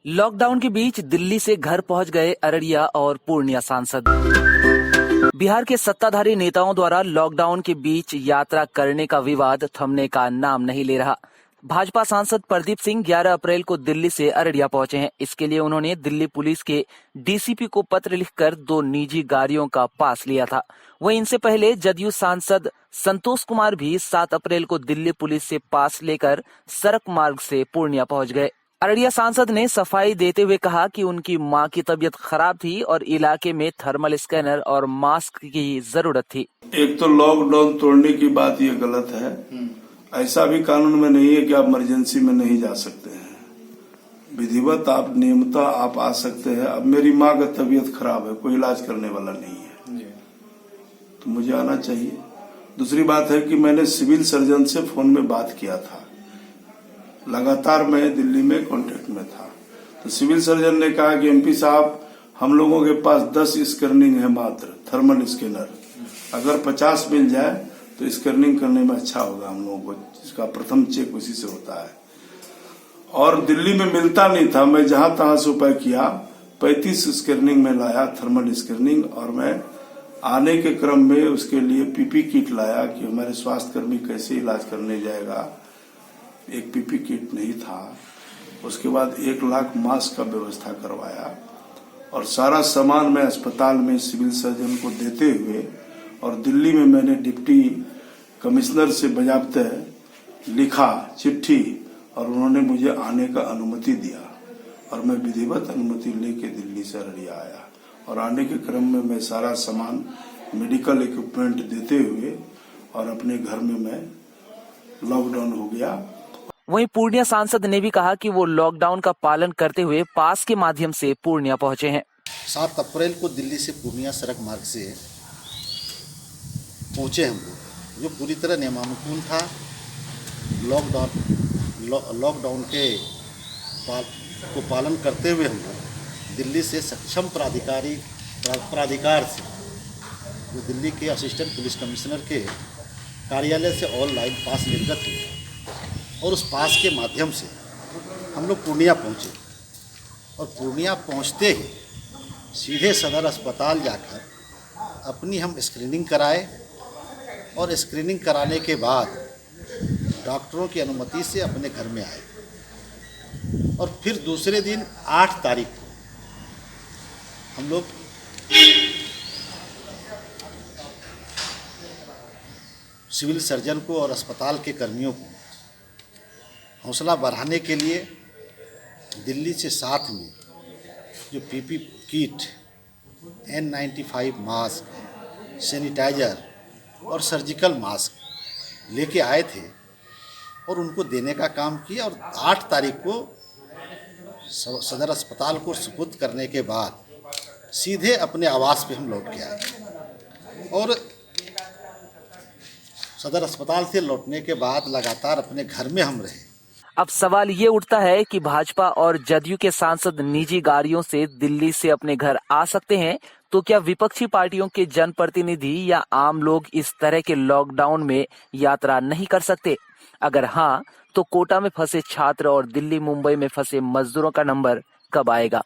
Lockdown के बीच दिल्ली से घर पहुंच गए अररिया और पूर्णिया सांसद। बिहार के सत्ताधारी नेताओं द्वारा लॉकडाउन के बीच यात्रा करने का विवाद थमने का नाम नहीं ले रहा। भाजपा सांसद प्रदीप सिंह 11 अप्रैल को दिल्ली से अररिया पहुंचे हैं। इसके लिए उन्होंने दिल्ली पुलिस के डीसीपी को पत्र लिखकर 2 निजी गाड़ियों का पास लिया था। वहीं इनसे पहले जदयू सांसद संतोष कुमार भी 7 अप्रैल को दिल्ली पुलिस से पास लेकर सड़क मार्ग से पूर्णिया पहुंच गए। अररिया सांसद ने सफाई देते हुए कहा कि उनकी मां की तबीयत खराब थी और इलाके में थर्मल स्कैनर और मास्क की जरूरत थी। एक तो लॉकडाउन तोड़ने की बात ये गलत है। ऐसा भी कानून में नहीं है कि आप इमरजेंसी में नहीं जा सकते हैं। विधिवत आप नियमतः आप आ सकते हैं। अब मेरी माँ का तबीयत खराब है, कोई इलाज करने वाला नहीं है, तो मुझे आना चाहिए। दूसरी बात है कि मैंने सिविल सर्जन से फोन में बात किया था। लगातार मैं दिल्ली में कांटेक्ट में था, तो सिविल सर्जन ने कहा कि एमपी साहब, हम लोगों के पास 10 स्कैनिंग है मात्र, थर्मल स्कैनर। अगर 50 मिल जाए तो स्कैनिंग करने में अच्छा होगा हम लोगों को। इसका प्रथम चेक उसी से होता है। और दिल्ली में मिलता नहीं था। मैं जहां तहां से उपाय किया, 35 स्कैनिंग में लाया, थर्मल स्कैनिंग। और मैं आने के क्रम में उसके लिए पीपी किट लाया कि हमारे स्वास्थ्यकर्मी कैसे इलाज करने जाएगा। एक पीपी किट नहीं था। उसके बाद 1 लाख मास्क का व्यवस्था करवाया और सारा सामान मैं अस्पताल में सिविल सर्जन को देते हुए, और दिल्ली में मैंने डिप्टी कमिश्नर से बजाबते लिखा चिट्ठी, और उन्होंने मुझे आने का अनुमति दिया और मैं विधिवत अनुमति लेके दिल्ली से अररिया आया। और आने के क्रम में मैं सारा सामान, मेडिकल इक्विपमेंट देते हुए और अपने घर में मैं लॉकडाउन हो गया। वहीं पूर्णिया सांसद ने भी कहा कि वो लॉकडाउन का पालन करते हुए पास के माध्यम से पूर्णिया पहुंचे हैं। 7 अप्रैल को दिल्ली से पूर्णिया सड़क मार्ग से पहुंचे हम लोग, जो पूरी तरह नियमानुकूल था। लॉकडाउन के को पालन करते हुए हम लोग दिल्ली से सक्षम प्राधिकार से, जो दिल्ली के असिस्टेंट पुलिस कमिश्नर के कार्यालय से ऑनलाइन पास निर्गत हुए, और उस पास के माध्यम से हम लोग पूर्णिया पहुँचे। और पूर्णिया पहुँचते ही सीधे सदर अस्पताल जाकर अपनी हम स्क्रीनिंग कराए, और स्क्रीनिंग कराने के बाद डॉक्टरों की अनुमति से अपने घर में आए। और फिर दूसरे दिन 8 तारीख को हम लोग सिविल सर्जन को और अस्पताल के कर्मियों को हौसला बढ़ाने के लिए दिल्ली से साथ में जो PP kit, N95 mask, sanitiser और सर्जिकल मास्क लेके आए थे और उनको देने का काम किया। और 8 तारीख को सदर अस्पताल को सुपुर्द करने के बाद सीधे अपने आवास पे हम लौट के आए। और सदर अस्पताल से लौटने के बाद लगातार अपने घर में हम रहे। अब सवाल ये उठता है कि भाजपा और जदयू के सांसद निजी गाड़ियों से दिल्ली से अपने घर आ सकते हैं, तो क्या विपक्षी पार्टियों के जनप्रतिनिधि या आम लोग इस तरह के लॉकडाउन में यात्रा नहीं कर सकते? अगर हाँ, तो कोटा में फंसे छात्र और दिल्ली मुंबई में फंसे मजदूरों का नंबर कब आएगा?